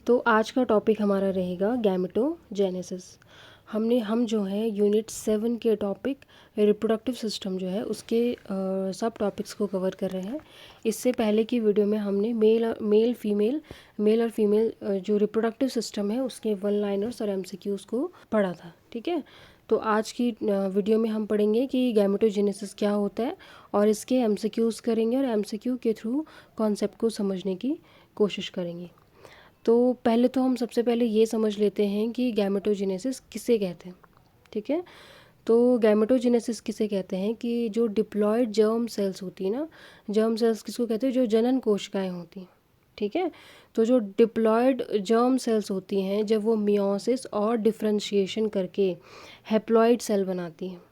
तो आज का टॉपिक हमारा रहेगा गैमेटोजेनेसिस। हम जो है यूनिट 7 के टॉपिक रिप्रोडक्टिव सिस्टम जो है उसके सब टॉपिक्स को कवर कर रहे हैं। इससे पहले की वीडियो में हमने मेल और फीमेल जो रिप्रोडक्टिव सिस्टम है उसके वन लाइनर्स और एमसीक्यूज़ को पढ़ा था। ठीक है, तो आज की वीडियो में हम पढ़ेंगे कि गैमेटोजेनेसिस क्या होता है और इसके एमसीक्यूज़ करेंगे और एमसीक्यू के थ्रू कॉन्सेप्ट को समझने की कोशिश करेंगे। तो पहले तो हम सबसे पहले ये समझ लेते हैं कि गैमेटोजेनेसिस किसे कहते हैं। ठीक है, तो गैमेटोजेनेसिस किसे कहते हैं कि जो डिप्लॉयड जर्म सेल्स होती है ना, जर्म सेल्स किसको कहते हैं, जो जनन कोशिकाएं होती हैं। ठीक है, तो जो डिप्लॉयड जर्म सेल्स होती हैं जब वो मियोसिस और डिफ्रेंशिएशन करके हैप्लॉयड सेल बनाती हैं।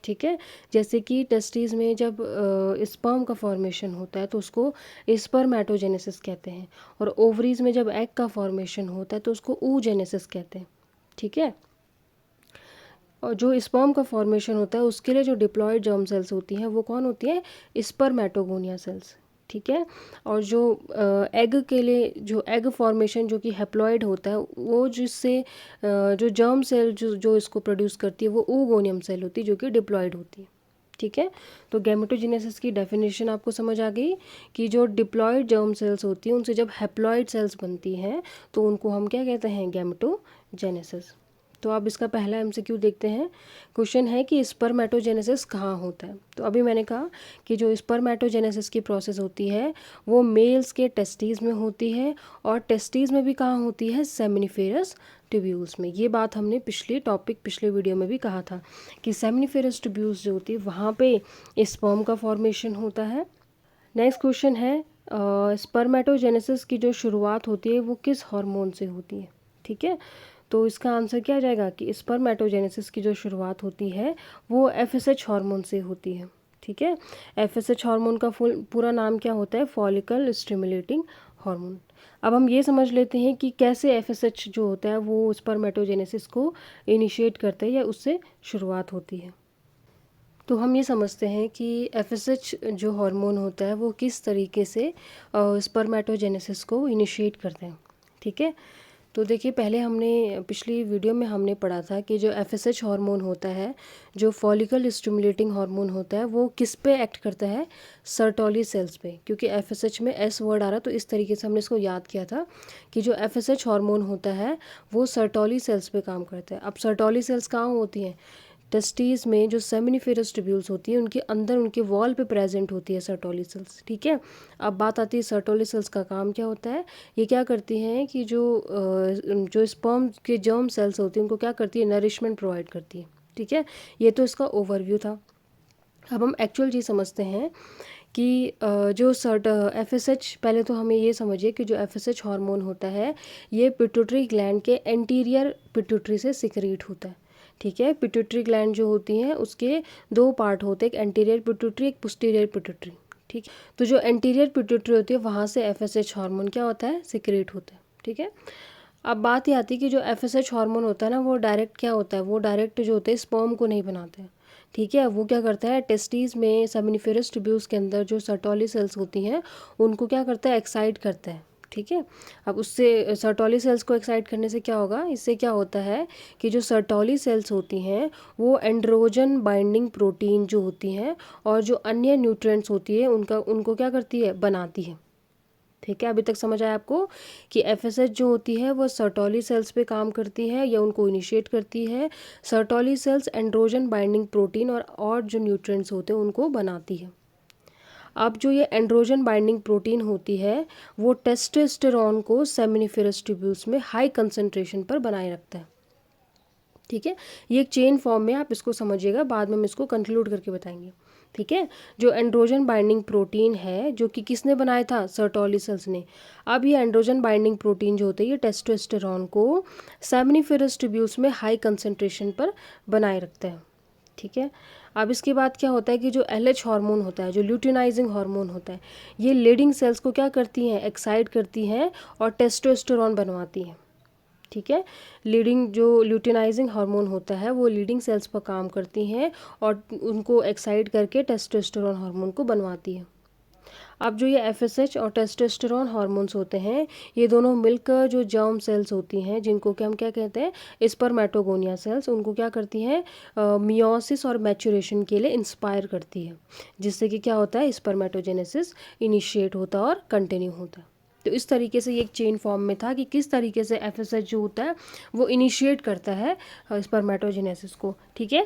ठीक है, जैसे कि टेस्टिस में जब स्पर्म का फॉर्मेशन होता है तो उसको स्पर्मेटोजेनेसिस कहते हैं, और ओवरीज में जब एग का फॉर्मेशन होता है तो उसको oogenesis कहते हैं। ठीक है, और जो स्पर्म का फॉर्मेशन होता है उसके लिए जो डिप्लॉयड जर्म सेल्स होती हैं वो कौन होती है, स्पर्मेटोगोनिया सेल्स। ठीक है, और जो एग के लिए जो एग फॉर्मेशन जो कि हैप्लॉयड होता है वो जिससे जो जर्म सेल जो इसको प्रोड्यूस करती है वो oogoनियम सेल होती है जो कि डिप्लॉयड होती है। ठीक है, तो गैमेटोजेनेसिस की डेफिनेशन आपको समझ आ गई कि जो डिप्लॉयड जर्म सेल्स होती हैं उनसे जब हैप्लॉयड सेल्स बनती हैं तो उनको हम क्या कहते हैं, गैमेटोजेनेसिस। तो अब इसका पहला एमसीक्यू देखते हैं। क्वेश्चन है कि स्पर्मेटोजेनेसिस कहाँ होता है। तो अभी मैंने कहा कि जो स्पर्मेटोजेनेसिस की प्रोसेस होती है वो मेल्स के टेस्टिस में होती है, और टेस्टिस में भी कहाँ होती है, सेमिनिफेरस ट्यूब्यूल्स में। ये बात हमने पिछले वीडियो में भी कहा था कि सेमिनिफेरस ट्यूब्यूल्स जो होती है वहाँ पे स्पर्म का फॉर्मेशन होता है। नेक्स्ट क्वेश्चन है स्पर्मेटोजेनेसिस की जो शुरुआत होती है वो किस हार्मोन से होती है। ठीक है, तो इसका आंसर क्या आ जाएगा कि स्पर्मेटोजेनेसिस की जो शुरुआत होती है वो एफएसएच हार्मोन से होती है। ठीक है, एफएसएच हार्मोन का पूरा नाम क्या होता है, फॉलिकल स्टिमुलेटिंग हार्मोन। अब हम ये समझ लेते हैं कि कैसे एफएसएच जो होता है वो स्पर्मेटोजेनेसिस को इनिशिएट करता है या उससे शुरुआत होती है। तो हम ये समझते हैं कि एफएसएच जो हार्मोन होता है वो किस तरीके से स्पर्मेटोजेनेसिस को इनिशिएट करते हैं। ठीक है, तो देखिए पहले हमने पिछली वीडियो में हमने पढ़ा था कि जो एफएसएच हार्मोन होता है, जो फॉलिकल स्टिमुलेटिंग हार्मोन होता है, वो किस पे एक्ट करता है, सर्टोली सेल्स पे। क्योंकि एफएसएच में एस वर्ड आ रहा तो इस तरीके से हमने इसको याद किया था कि जो एफएसएच हार्मोन होता है वो सर्टोली सेल्स पे काम करता है। अब सर्टोली सेल्स कहाँ होती हैं, टेस्टिस में जो सेमिनिफेरस ट्यूब्यूल्स होती है उनके अंदर उनके वॉल पे प्रेजेंट होती है सर्टोली सेल्स। ठीक है, अब बात आती है सर्टोली सेल्स का काम क्या होता है। ये क्या करती हैं कि जो स्पर्म के जर्म सेल्स होती हैं उनको क्या करती है, नरिशमेंट प्रोवाइड करती है। ठीक है, ये तो इसका ओवरव्यू था। अब हम एक्चुअल चीज़ समझते हैं कि जो एफएसएच, पहले तो हमें ये समझिए कि जो एफएसएच हार्मोन होता है ये पिट्यूटरी ग्लैंड के एंटीरियर पिट्यूटरी से सिक्रीट होता है। ठीक है, पिट्यूटरी ग्लैंड जो होती हैं उसके दो पार्ट होते हैं, एक एंटीरियर पिट्यूटरी, एक पोस्टीरियर पिट्यूटरी। ठीक, तो जो एंटीरियर पिट्यूटरी होती है वहाँ से एफएसएच हार्मोन क्या होता है, सिक्रेट होता है। ठीक है, अब बात ये आती है कि जो एफएसएच हार्मोन होता है ना वो डायरेक्ट क्या होता है, वो डायरेक्ट जो होते हैं स्पर्म को नहीं बनाते हैं। ठीक है, वो क्या करता है, टेस्टिस में सेमिनिफेरस ट्यूब्यूल्स के अंदर जो सर्टोली सेल्स होती हैं उनको क्या करता है, एक्साइट करता है। ठीक है, अब उससे सर्टोली सेल्स को एक्साइट करने से क्या होगा, इससे क्या होता है कि जो सर्टोली सेल्स होती हैं वो एंड्रोजन बाइंडिंग प्रोटीन जो होती हैं और जो अन्य न्यूट्रिएंट्स होती है उनको क्या करती है, बनाती है। ठीक है, अभी तक समझ आया आपको कि एफएसएच जो होती है वो सर्टोली सेल्स पे काम करती है या उनको इनिशिएट करती है। Sertoli cells androgen binding protein और जो न्यूट्रिएंट्स होते हैं उनको बनाती है। अब जो ये एंड्रोजन बाइंडिंग प्रोटीन होती है वो टेस्टोस्टेरोन को सेमिनिफेरस ट्यूब्यूल्स में हाई कंसंट्रेशन पर बनाए रखता है। ठीक है, ये एक चेन फॉर्म में, आप इसको समझिएगा, बाद में हम इसको कंक्लूड करके बताएंगे। ठीक है, जो एंड्रोजन बाइंडिंग प्रोटीन है जो कि किसने बनाया था, सर्टोली सेल्स ने। अब ये एंड्रोजन बाइंडिंग प्रोटीन जो होते हैं ये टेस्टोस्टेरोन को सेमिनिफेरस ट्यूब्यूल्स में हाई कंसंट्रेशन पर बनाए रखता है। ठीक है, अब इसके बाद क्या होता है कि जो एलएच हार्मोन होता है, जो ल्यूटिनाइजिंग हार्मोन होता है, ये लीडिंग सेल्स को क्या करती हैं, एक्साइट करती हैं और टेस्टोस्टेरोन बनवाती हैं। ठीक है, लीडिंग जो ल्यूटिनाइजिंग हार्मोन होता है वो लीडिंग सेल्स पर काम करती हैं और उनको एक्साइट करके टेस्टोस्टेरोन हार्मोन को बनवाती है। अब जो ये एफएसएच और टेस्टोस्टेरोन हार्मोन्स होते हैं, ये दोनों मिलकर जो जर्म सेल्स होती हैं, जिनको कि हम क्या कहते हैं, स्पर्मेटोगोनिया सेल्स, उनको क्या करती हैं, मियोसिस और मैच्योरेशन के लिए इंस्पायर करती है, जिससे कि क्या होता है, स्पर्मेटोजेनेसिस इनिशिएट होता है और कंटिन्यू होता है। तो इस तरीके से ये एक चेन फॉर्म में था कि किस तरीके से एफएसएच जो होता है वो इनिशिएट करता है स्पर्मेटोजेनेसिस को। ठीक है,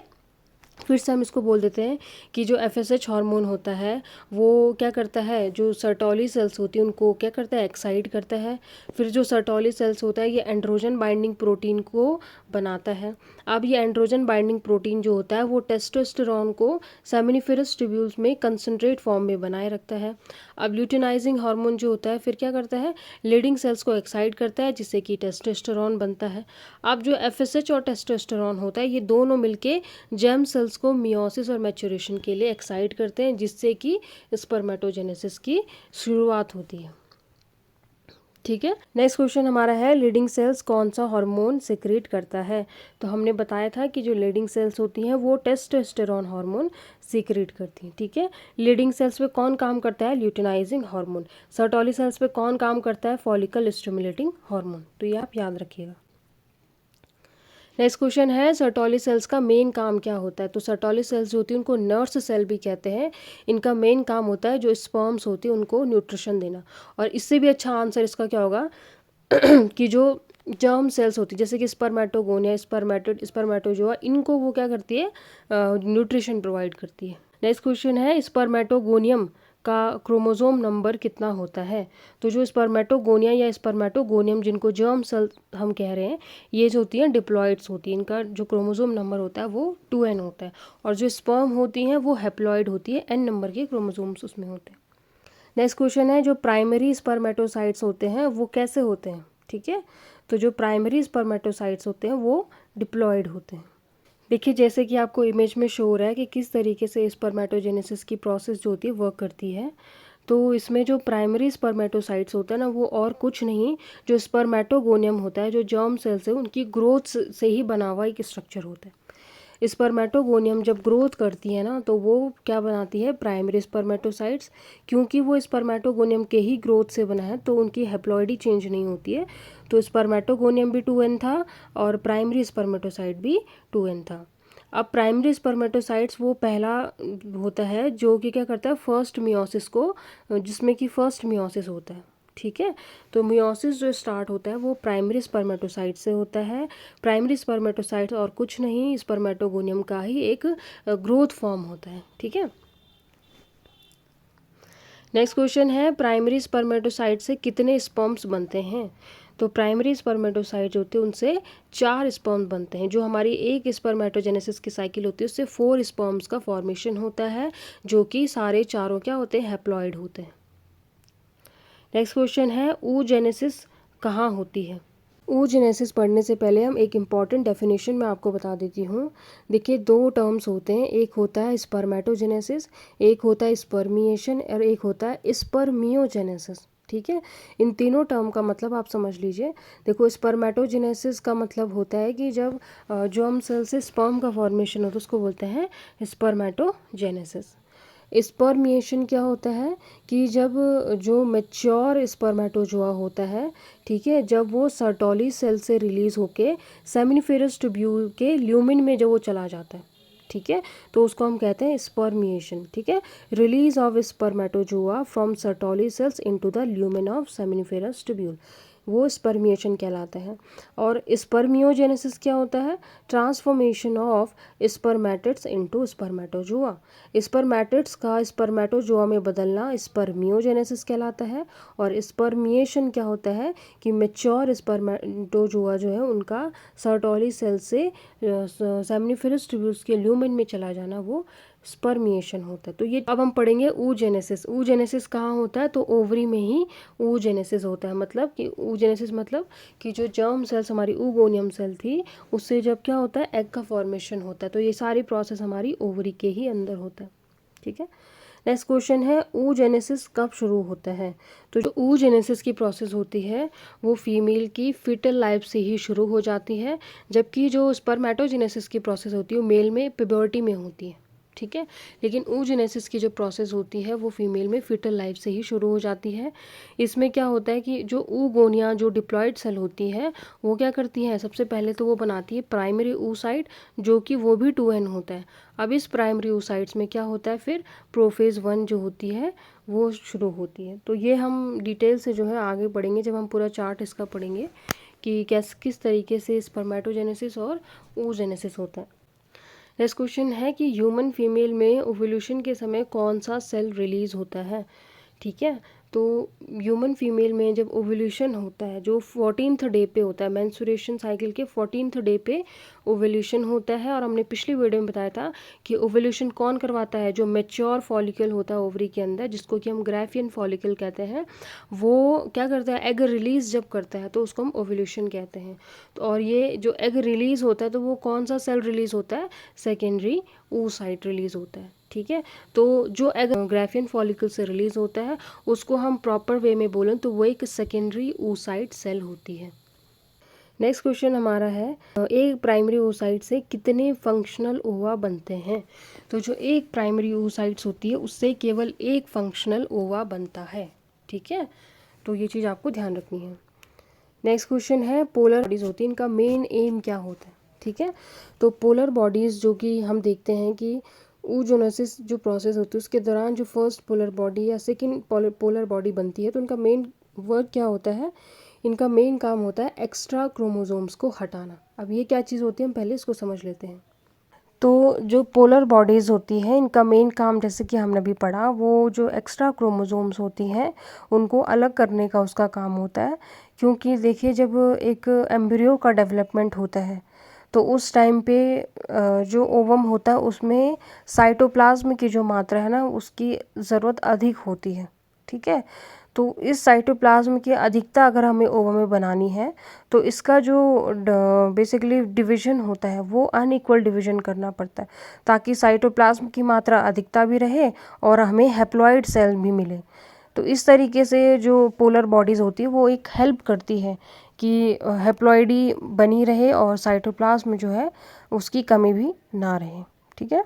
फिर से हम इसको बोल देते हैं कि जो एफएसएच हार्मोन होता है वो क्या करता है, जो सर्टोली सेल्स होती हैं उनको क्या करता है, एक्साइट करता है। फिर जो सर्टोली सेल्स होता है ये एंड्रोजन बाइंडिंग प्रोटीन को बनाता है। अब ये एंड्रोजन बाइंडिंग प्रोटीन जो होता है वो टेस्टोस्टेरोन को सेमिनिफेरस ट्यूब्यूल्स में कंसंट्रेट फॉर्म में बनाए रखता है। अब ल्यूटिनाइजिंग हार्मोन जो होता है फिर क्या करता है, लीडिंग सेल्स को एक्साइट करता है, जिससे कि टेस्टोस्टेरोन बनता है। अब जो एफएसएच और टेस्टोस्टेरोन होता है ये दोनों मिलके जेम सेल्स को मियोसिस और मैच्योरेशन के लिए एक्साइट करते हैं, जिससे कि स्पर्मेटोजेनेसिस की शुरुआत होती है। ठीक है, नेक्स्ट क्वेश्चन हमारा है, लीडिंग सेल्स कौन सा हार्मोन सिक्रीट करता है। तो हमने बताया था कि जो लीडिंग सेल्स होती हैं वो टेस्टोस्टेरोन हार्मोन सिक्रीट करती हैं। ठीक है, लीडिंग सेल्स पे कौन काम करता है, ल्यूटिनाइजिंग हार्मोन। सर्टोली सेल्स पे कौन काम करता है, फॉलिकल स्टिमुलेटिंग हार्मोन। तो ये आप याद रखिएगा। नेक्स्ट क्वेश्चन है, सर्टोली सेल्स का मेन काम क्या होता है। तो सर्टोली सेल्स जो होती है उनको नर्स सेल भी कहते हैं। इनका मेन काम होता है जो स्पर्म्स होती है उनको न्यूट्रिशन देना। और इससे भी अच्छा आंसर इसका क्या होगा कि जो जर्म सेल्स होती है जैसे कि स्पर्मेटोगोनिया, स्पर्मेटिड, स्पर्मेटोजोआ, इनको वो क्या करती है, न्यूट्रिशन प्रोवाइड करती है। नेक्स्ट क्वेश्चन है, स्पर्मेटोगोनियम का क्रोमोसोम नंबर कितना होता है। तो जो स्पर्मेटोगोनिया या स्पर्मेटोगोनियम जिनको जर्म सेल हम कह रहे हैं, ये जो होती हैं डिप्लॉइड्स होती हैं, इनका जो क्रोमोसोम नंबर होता है वो 2n होता है। और जो स्पर्म होती हैं वो हैप्लॉइड होती है, n नंबर के क्रोमोसोम्स उसमें होते हैं। नेक्स्ट क्वेश्चन है, जो प्राइमरी स्पर्मेटोसाइट्स होते हैं वो कैसे होते हैं। ठीक है, तो जो प्राइमरी स्पर्मेटोसाइट्स होते हैं वो डिप्लॉइड होते हैं। देखिए जैसे कि आपको इमेज में शो हो रहा है कि किस तरीके से स्पर्मेटोजेनेसिस की प्रोसेस जो होती है वर्क करती है। तो इसमें जो प्राइमरी स्पर्मेटोसाइट्स होता है ना, वो और कुछ नहीं, जो स्पर्मेटोगोनियम होता है, जो जर्म सेल्स है उनकी ग्रोथ से ही बना हुआ एक स्ट्रक्चर होता है। स्पर्मेटोगोनियम जब ग्रोथ करती है ना, तो वो क्या बनाती है, प्राइमरी स्पर्मेटोसाइट्स। क्योंकि वो स्पर्मेटोगोनियम के ही ग्रोथ से बना है तो उनकी हैप्लॉइडी चेंज नहीं होती है। तो स्पर्मेटोगोनियम भी 2n था और प्राइमरी स्पर्मेटोसाइट भी 2n था। अब प्राइमरी स्पर्मेटोसाइट्स वो पहला होता है जो कि क्या करता है, फर्स्ट मियोसिस को, जिसमें कि फर्स्ट मियोसिस होता है। ठीक है, तो मियोसिस जो स्टार्ट होता है वो प्राइमरी स्पर्मेटोसाइट से होता है। प्राइमरी स्पर्मेटोसाइट और कुछ नहीं, स्पर्मेटोगोनियम का ही एक ग्रोथ फॉर्म होता है। ठीक है, नेक्स्ट क्वेश्चन है, प्राइमरी स्पर्मेटोसाइट से कितने स्पर्म्स बनते हैं। तो प्राइमरी स्पर्मेटोसाइट जो होते हैं उनसे 4 स्पर्म बनते हैं। जो हमारी एक स्पर्मेटोजेनेसिस की साइकिल होती है उससे 4 स्पर्म्स का फॉर्मेशन होता है, जो कि सारे चारों क्या होते हैं, हैप्लॉइड होते हैं। नेक्स्ट क्वेश्चन है, oogenesis कहाँ होती है। oogenesis पढ़ने से पहले हम एक इम्पॉर्टेंट डेफिनेशन मैं आपको बता देती हूँ। देखिए 2 टर्म्स होते हैं, एक होता है स्पर्मेटोजेनेसिस, एक होता है स्पर्मिएशन और एक होता है स्पर्मियोजेनेसिस। ठीक है, इन तीनों टर्म का मतलब आप समझ लीजिए। देखो स्पर्मेटोजेनेसिस का मतलब होता है कि जब जर्म सेल से स्पर्म का फॉर्मेशन होता है उसको बोलते हैं स्पर्मेटोजेनेसिस। स्पर्मिएशन क्या होता है कि जब जो मैच्योर स्पर्मेटोजोआ होता है, ठीक है, जब वो सर्टोली सेल से रिलीज़ होके सेमिनिफेरस ट्यूब्यूल के ल्यूमिन में जब वो चला जाता है, ठीक है, तो उसको हम कहते हैं स्पर्मिएशन। ठीक है, release of spermatozoa from Sertoli cells into the lumen of seminiferous tubule, वो स्पर्मिएशन कहलाता है। और स्पर्मियोजेनेसिस क्या होता है, transformation of spermatids into spermatozoa, spermatids का स्पर्मेटोजोआ में बदलना स्पर्मियोजेनेसिस कहलाता है। और स्पर्मिएशन क्या होता है कि मैच्योर स्पर्मेटोजोआ जो है उनका सर्टोली सेल से सेमिनिफेरस ट्यूब्यूल्स के ल्यूमेन में चला जाना, वो स्पर्मिएशन होता है। तो ये अब हम पढ़ेंगे oogenesis। oogenesis कहाँ होता है, तो ओवरी में ही oogenesis होता है। मतलब कि oogenesis मतलब कि जो जर्म सेल्स हमारी oogoनियम सेल थी उससे जब क्या होता है, एग का फॉर्मेशन होता है। तो ये सारी प्रोसेस हमारी ओवरी के ही अंदर होता है। ठीक है, नेक्स्ट क्वेश्चन है, oogenesis कब शुरू होता है। तो जो oogenesis की प्रोसेस होती है वो फीमेल की फीटल लाइफ से ही शुरू हो जाती है, जबकि जो स्पर्मेटोजेनेसिस की प्रोसेस होती है वो मेल में प्यूबर्टी में होती है। ठीक है। लेकिन oogenesis की जो प्रोसेस होती है वो फीमेल में फीटल लाइफ से ही शुरू हो जाती है। इसमें क्या होता है कि जो oogonia जो डिप्लॉयड सेल होती है वो क्या करती है, सबसे पहले तो वो बनाती है प्राइमरी oocyte, जो कि वो भी 2n होता है। अब इस प्राइमरी oocytes में क्या होता है, फिर प्रोफेज 1 जो होती है वो शुरू होती है। तो ये हम डिटेल से जो है आगे पढ़ेंगे जब हम पूरा चार्ट इसका पढ़ेंगे कि किस तरीके से स्पर्मेटोजेनेसिस और oogenesis होता है। नेक्स्ट क्वेश्चन है कि ह्यूमन फीमेल में ओव्यूलेशन के समय कौन सा सेल रिलीज होता है। ठीक है, तो ह्यूमन फीमेल में जब ओव्यूलेशन होता है जो 14th डे पे होता है, मेंस्ट्रुएशन साइकिल के 14th डे पे ओव्यूलेशन होता है। और हमने पिछली वीडियो में बताया था कि ओव्यूलेशन कौन करवाता है, जो मैच्योर फॉलिकल होता है ओवरी के अंदर, जिसको कि हम ग्राफियन फॉलिकल कहते हैं, वो क्या करता है, एग रिलीज जब करता है तो उसको हम ओव्यूलेशन कहते हैं। तो और ये जो एग रिलीज होता है तो वो कौन सा सेल रिलीज होता है, सेकेंडरी oocyte रिलीज होता है। ठीक है, तो जो एग ग्राफियन फॉलिकल से रिलीज होता है उसको हम प्रॉपर वे में बोलें तो वो एक सेकेंडरी oocyte सेल होती है। नेक्स्ट क्वेश्चन हमारा है, एक प्राइमरी oocyte से कितने फंक्शनल ओवा बनते हैं। तो जो एक प्राइमरी oocytes होती है उससे केवल एक फंक्शनल ओवा बनता है। ठीक है, तो ये चीज़ आपको ध्यान रखनी है। नेक्स्ट क्वेश्चन है, पोलर बॉडीज़ होती है, इनका मेन एम क्या होता है। ठीक है, तो पोलर बॉडीज़ जो कि हम देखते हैं कि oogenesis जो प्रोसेस होती है उसके दौरान जो फर्स्ट पोलर बॉडी या सेकंड पोलर बॉडी बनती है तो उनका मेन वर्क क्या होता है, इनका मेन काम होता है एक्स्ट्रा क्रोमोसोम्स को हटाना। अब ये क्या चीज़ होती है, हम पहले इसको समझ लेते हैं। तो जो पोलर बॉडीज़ होती हैं इनका मेन काम, जैसे कि हमने अभी पढ़ा, वो जो एक्स्ट्रा क्रोमोसोम्स होती हैं उनको अलग करने का उसका काम होता है। क्योंकि देखिए जब एक एम्ब्रियो का डेवलपमेंट होता है तो उस टाइम पे जो ओवम होता है उसमें साइटोप्लाज्म की जो मात्रा है ना उसकी ज़रूरत अधिक होती है। ठीक है, तो इस साइटोप्लाज्म की अधिकता अगर हमें ओवम में बनानी है तो इसका जो बेसिकली डिवीजन होता है वो अनइक्वल डिवीजन करना पड़ता है, ताकि साइटोप्लाज्म की मात्रा अधिकता भी रहे और हमें हैप्लॉइड सेल भी मिले। तो इस तरीके से जो पोलर बॉडीज़ होती है वो एक हेल्प करती है कि हैप्लॉइडी बनी रहे और साइटोप्लाज्म जो है उसकी कमी भी ना रहे। ठीक है,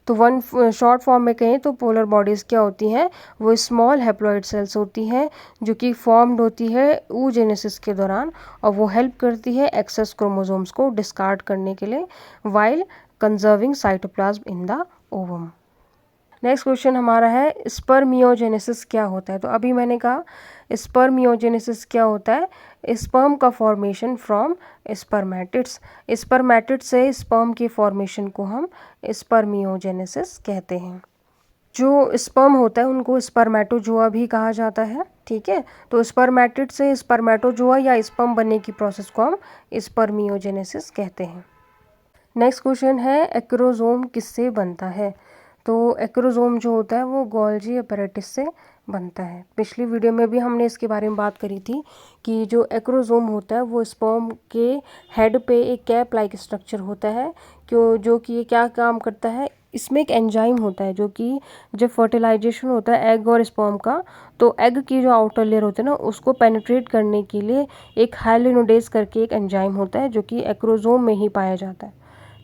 तो वन शॉर्ट फॉर्म में कहें तो पोलर बॉडीज़ क्या होती हैं, वो स्मॉल हैप्लॉइड सेल्स होती हैं जो कि फॉर्म्ड होती है oogenesis के दौरान, और वो हेल्प करती है एक्सेस क्रोमोसोम्स को डिस्कार्ड करने के लिए while conserving cytoplasm in the ovum. Next question हमारा है, स्पर्मियोजेनेसिस क्या होता है। तो अभी मैंने कहा स्पर्मियोजेनेसिस क्या होता है, स्पर्म का फॉर्मेशन फ्रॉम स्पर्मेटिड्स। स्पर्मेटिड से स्पर्म के फॉर्मेशन को हम स्पर्मियोजेनेसिस कहते हैं। जो स्पर्म होता है उनको स्पर्मेटोजोआ भी कहा जाता है। ठीक है, तो स्पर्मेटिड से स्पर्मेटोजोआ या स्पर्म बनने की प्रोसेस को हम स्पर्मियोजेनेसिस कहते हैं। नेक्स्ट क्वेश्चन है, एक्रोसोम किससे बनता है। तो एक्रोसोम जो होता है वो गोल्जी अपैरेटस से बनता है। पिछली वीडियो में भी हमने इसके बारे में बात करी थी कि जो एक्रोसोम होता है वो स्पर्म के हेड पे एक कैप लाइक स्ट्रक्चर होता है, जो कि ये क्या काम करता है, इसमें एक एंजाइम होता है जो कि जब फर्टिलाइजेशन होता है एग और स्पर्म का, तो एग की जो आउटर लेयर होती है ना उसको पेनिट्रेट करने के लिए एक हाइलिनोडेज करके एक एंजाइम होता है जो कि एक्रोसोम में ही पाया जाता है।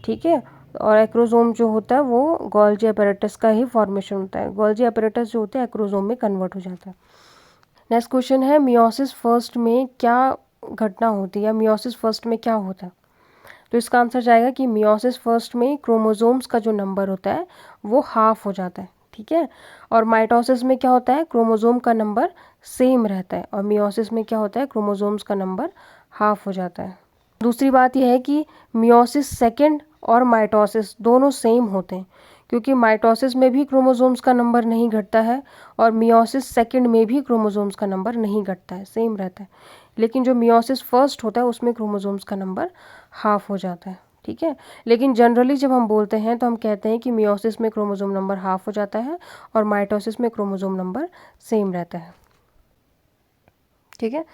ठीक है, और एक्रोसोम जो होता है वो गोल्जी अपैरेटस का ही फॉर्मेशन होता है। गोल्जी अपैरेटस जो होता है एक्रोसोम में कन्वर्ट हो जाता है। नेक्स्ट क्वेश्चन है, मियोसिस फर्स्ट में क्या घटना होती है या मियोसिस फर्स्ट में क्या होता है। तो इसका आंसर जाएगा कि मियोसिस फर्स्ट में क्रोमोसोम्स का जो नंबर होता है वो हाफ हो जाता है। ठीक है, और माइटोसिस में क्या होता है, क्रोमोसोम का नंबर सेम रहता है, और मियोसिस में क्या होता है, क्रोमोसोम्स का नंबर हाफ हो जाता है। दूसरी बात यह है कि मियोसिस सेकेंड और माइटोसिस दोनों सेम होते हैं, क्योंकि माइटोसिस में भी क्रोमोसोम्स का नंबर नहीं घटता है और मियोसिस सेकेंड में भी क्रोमोसोम्स का नंबर नहीं घटता है, सेम रहता है। लेकिन जो मियोसिस फर्स्ट होता है उसमें क्रोमोसोम्स का नंबर हाफ हो जाता है। ठीक है, लेकिन जनरली जब हम बोलते हैं तो हम कहते हैं कि मियोसिस में क्रोमोसोम नंबर हाफ हो जाता है और माइटोसिस में क्रोमोसोम नंबर सेम रहता है। ठीक है,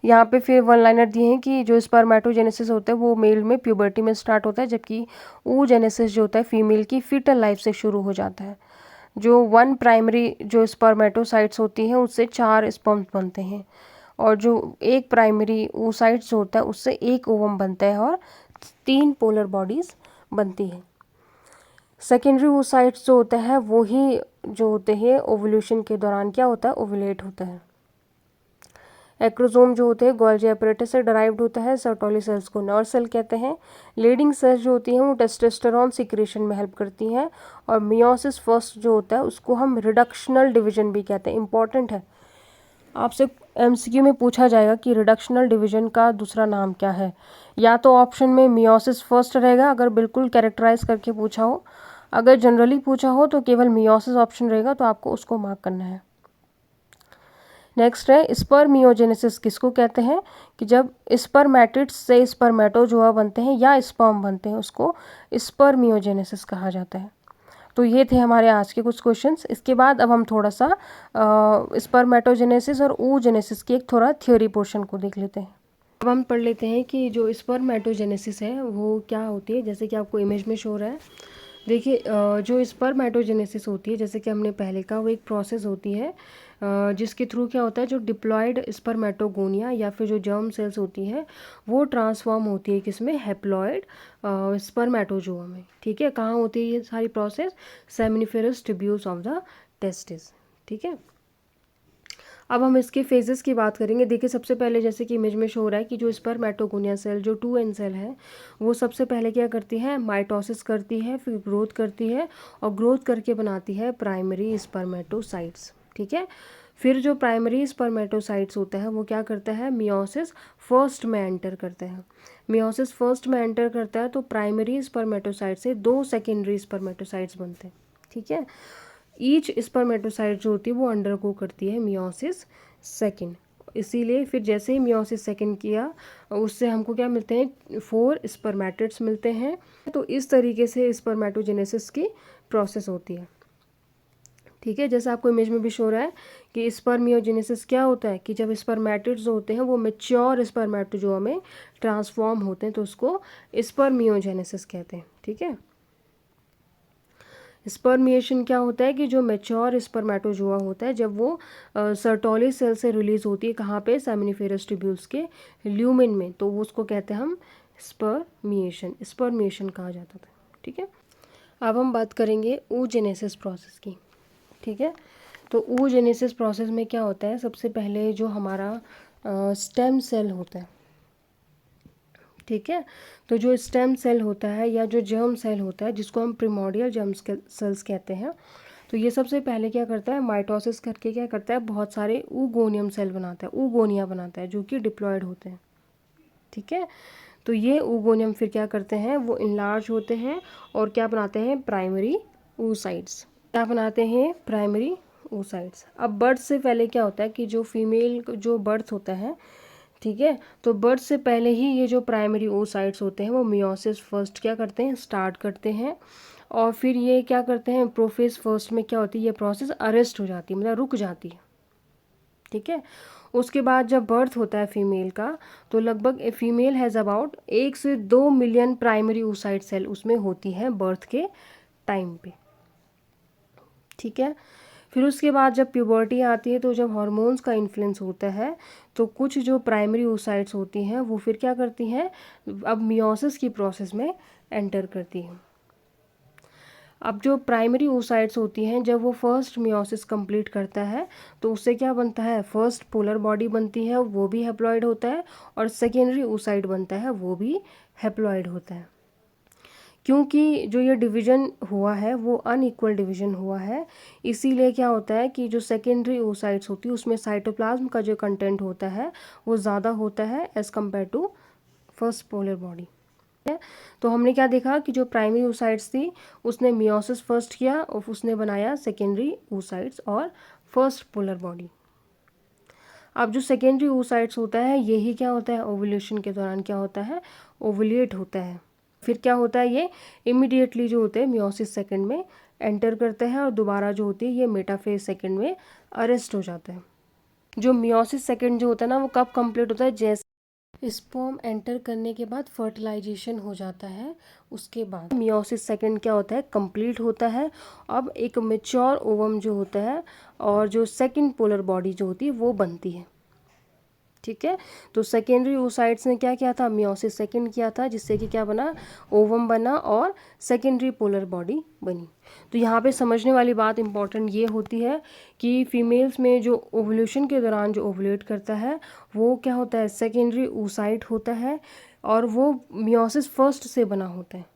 यहाँ पे फिर वन लाइनर दिए हैं कि जो स्पर्मेटोजेनेसिस होता है वो मेल में प्यूबर्टी में स्टार्ट होता है, जबकि oogenesis जो होता है फीमेल की फीटल लाइफ से शुरू हो जाता है। जो वन प्राइमरी जो स्पर्मेटोसाइट्स होती हैं उससे 4 स्पर्म्स बनते हैं, और जो एक प्राइमरी oocytes होता है उससे एक ओवम बनता है और 3 पोलर बॉडीज़ बनती हैं। सेकेंडरी oocytes जो होता है वो ही जो होते हैं ओवुलेशन के दौरान क्या होता है, ओवुलेट होता है। एक्रोसोम जो होते हैं गोल्जी एपरेटस से डराइव्ड होता है। सर्टोली सेल्स को नर्व सेल कहते हैं। लीडिंग सेल्स जो होती हैं वो टेस्टोस्टेरोन सिक्रेशन में हेल्प करती हैं। और मियोसिस फर्स्ट जो होता है उसको हम रिडक्शनल डिवीजन भी कहते हैं। इंपॉर्टेंट है, आपसे एमसीक्यू में पूछा जाएगा कि रिडक्शनल डिवीजन का दूसरा नाम क्या है। या तो ऑप्शन में मियोसिस फर्स्ट रहेगा अगर बिल्कुल कैरेक्टराइज करके पूछा हो, अगर जनरली पूछा हो तो केवल मियोसिस ऑप्शन रहेगा, तो आपको उसको मार्क करना है। नेक्स्ट है स्पर्मियोजेनेसिस किसको कहते हैं, कि जब स्पर्मेटिड्स से स्पर्मेटोजोआ बनते हैं या स्पर्म बनते हैं उसको स्पर्मियोजेनेसिस कहा जाता है। तो ये थे हमारे आज के कुछ क्वेश्चंस। इसके बाद अब हम थोड़ा सा स्पर्मेटोजेनेसिस और ooजेनेसिस की एक थोड़ा थ्योरी पोर्शन को देख लेते हैं। अब हम पढ़ लेते हैं कि जो स्पर्मेटोजेनेसिस है वो क्या होती है। जैसे कि आपको इमेज में शो हो रहा है, देखिए जो स्पर्मेटोजेनेसिस होती है, जैसे कि हमने पहले कहा, वो एक प्रोसेस होती है जिसके थ्रू क्या होता है, जो डिप्लॉयड स्पर्मेटोगोनिया या फिर जो जर्म सेल्स होती हैं वो ट्रांसफॉर्म होती है किसमें, हैप्लॉयड स्पर्मेटोजोआ में। ठीक है, कहाँ होती है ये सारी process, seminiferous tubules of the testis. ठीक है, अब हम इसके फेजेस की बात करेंगे। देखिए सबसे पहले जैसे कि इमेज में शो हो रहा है कि जो स्पर्मेटोगोनिया सेल जो 2n सेल है वो सबसे पहले क्या करती है, माइटोसिस करती है, फिर ग्रोथ करती है और ग्रोथ करके बनाती है प्राइमरी स्पर्मेटोसाइट्स। ठीक है, फिर जो प्राइमरी स्पर्मेटोसाइट्स होता है वो क्या करता है, मियोसिस फर्स्ट में एंटर करता है। मियोसिस फर्स्ट में एंटर करता है तो प्राइमरी स्पर्मेटोसाइट से 2 सेकेंडरी स्पर्मेटोसाइट्स बनते हैं। ठीक है, ईच स्पर्मेटोसाइट जो होती है वो अंडरगो करती है मियोसिस सेकेंड। इसीलिए फिर जैसे ही मियोसिस सेकेंड किया उससे हमको क्या मिलते हैं, 4 स्पर्मेटिड्स मिलते हैं। तो इस तरीके से स्पर्मेटोजेनेसिस की प्रोसेस होती है। ठीक है, जैसे आपको इमेज में भी शो रहा है कि स्पर्मियोजेनेसिस क्या होता है, कि जब स्पर्मेटिड्स होते हैं वो मैच्योर स्पर्मेटोजोआ में ट्रांसफॉर्म होते हैं तो उसको स्पर्मियोजेनेसिस कहते हैं। ठीक है, स्पर्मिएशन क्या होता है कि जो मैच्योर स्पर्मेटोजोआ होता है जब वो सर्टोली सेल से रिलीज होती है, कहाँ पे, सेमिनिफेरस ट्यूब्यूल्स के ल्यूमेन में, तो वो उसको कहते हैं हम स्पर्मिएशन, स्पर्मिएशन कहा जाता था। ठीक है, अब हम बात करेंगे ooजेनेसिस प्रोसेस की। ठीक है, तो ooजेनेसिस प्रोसेस में क्या होता है, सबसे पहले जो हमारा स्टेम सेल होता है। ठीक है, तो जो स्टेम सेल होता है या जो जर्म सेल होता है जिसको हम प्रिमोर्डियल जर्म सेल्स कहते हैं, तो ये सबसे पहले क्या करता है, माइटोसिस करके क्या करता है, बहुत सारे ooगोनियम सेल बनाता है, ooगोनिया बनाता है जो कि डिप्लॉयड होते हैं। ठीक है, तो ये ooगोनियम फिर क्या करते हैं, वो इनलार्ज होते हैं और क्या बनाते हैं, प्राइमरी ooसाइट्स। क्या बनाते हैं, प्राइमरी ooसाइट्स। अब बर्थ से पहले क्या होता है कि जो फीमेल जो बर्थ होता है, ठीक है, तो बर्थ से पहले ही ये जो प्राइमरी ooसाइट्स होते हैं वो मियोसिस फर्स्ट क्या करते हैं, स्टार्ट करते हैं। और फिर ये क्या करते हैं, प्रोफेज फर्स्ट में क्या होती है, ये प्रोसेस अरेस्ट हो जाती है, मतलब रुक जाती है। ठीक है, उसके बाद जब बर्थ होता है फीमेल का, तो लगभग फीमेल हैज़ अबाउट 1 से 2 मिलियन प्राइमरी ooसाइट सेल उसमें होती है बर्थ के टाइम पे। ठीक है, फिर उसके बाद जब प्यूबर्टी आती है तो जब हार्मोन्स का इन्फ्लुएंस होता है तो कुछ जो प्राइमरी ooसाइट्स होती हैं वो फिर क्या करती हैं, अब मियोसिस की प्रोसेस में एंटर करती हैं। अब जो प्राइमरी ooसाइट्स होती हैं जब वो फर्स्ट मियोसिस कंप्लीट करता है तो उससे क्या बनता है, फर्स्ट पोलर बॉडी बनती है वो भी हैप्लॉइड होता है, और सेकेंडरी ooसाइट बनता है वो भी हैप्लॉइड होता है। क्योंकि जो ये डिवीज़न हुआ है वो अनइक्वल डिवीज़न हुआ है, इसीलिए क्या होता है कि जो सेकेंडरी ooसाइट्स होती है उसमें साइटोप्लाज्म का जो कंटेंट होता है वो ज़्यादा होता है as compare to first polar body. तो हमने क्या देखा कि जो प्राइमरी ooसाइट्स थी उसने मियोसिस फर्स्ट किया और उसने बनाया सेकेंडरी ooसाइट्स और फर्स्ट पोलर बॉडी। अब जो सेकेंडरी ooसाइट्स होता है यही क्या होता है, ओवुलेशन के दौरान क्या होता है, ओवुलेट होता है। फिर क्या होता है, ये इमीडिएटली जो होते हैं मियोसिस सेकंड में एंटर करते हैं और दोबारा जो होती है ये मेटाफेज सेकंड में अरेस्ट हो जाता है। जो मियोसिस सेकंड जो होता है ना वो कब कंप्लीट होता है, जैसे स्पर्म एंटर करने के बाद फर्टिलाइजेशन हो जाता है, उसके बाद मियोसिस सेकंड क्या होता है, कंप्लीट होता है। अब एक मैच्योर ओवम जो होता है और जो सेकंड पोलर बॉडी जो होती है वो बनती है। ठीक है। तो सेकेंडरी oocytes ने क्या किया था, मियोसिस सेकेंड किया था, जिससे कि क्या बना, ओवम बना और सेकेंडरी पोलर बॉडी बनी। तो यहाँ पे समझने वाली बात इंपॉर्टेंट ये होती है कि फीमेल्स में जो ओवुलेशन के दौरान जो ओवुलेट करता है वो क्या होता है, सेकेंडरी oocyte होता है और वो मियोसिस फर्स्ट से बना होता है।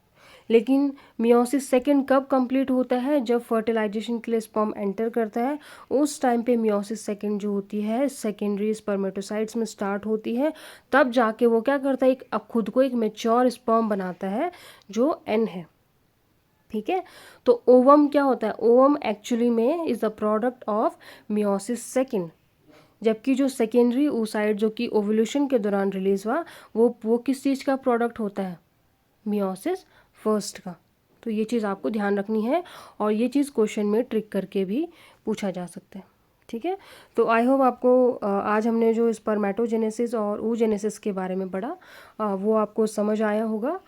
लेकिन मियोसिस सेकंड कब कंप्लीट होता है, जब फर्टिलाइजेशन के लिए स्पर्म एंटर करता है, उस टाइम पे मियोसिस सेकंड जो होती है सेकेंडरी स्पर्मेटोसाइट्स में स्टार्ट होती है। तब जाके वो क्या करता है, एक अब खुद को एक मेच्योर स्पर्म बनाता है जो एन है। ठीक है। तो ओवम क्या होता है, ओवम एक्चुअली में is the product of meiosis second, जबकि जो सेकेंडरी oocyte जो कि ओवुलेशन के दौरान रिलीज हुआ वो किस चीज़ का प्रोडक्ट होता है, मियोसिस फर्स्ट का। तो ये चीज़ आपको ध्यान रखनी है और ये चीज़ क्वेश्चन में ट्रिक करके भी पूछा जा सकता है। ठीक है। तो आई होप आपको आज हमने जो स्पर्मेटोजेनेसिस और oogenesis के बारे में पढ़ा वो आपको समझ आया होगा।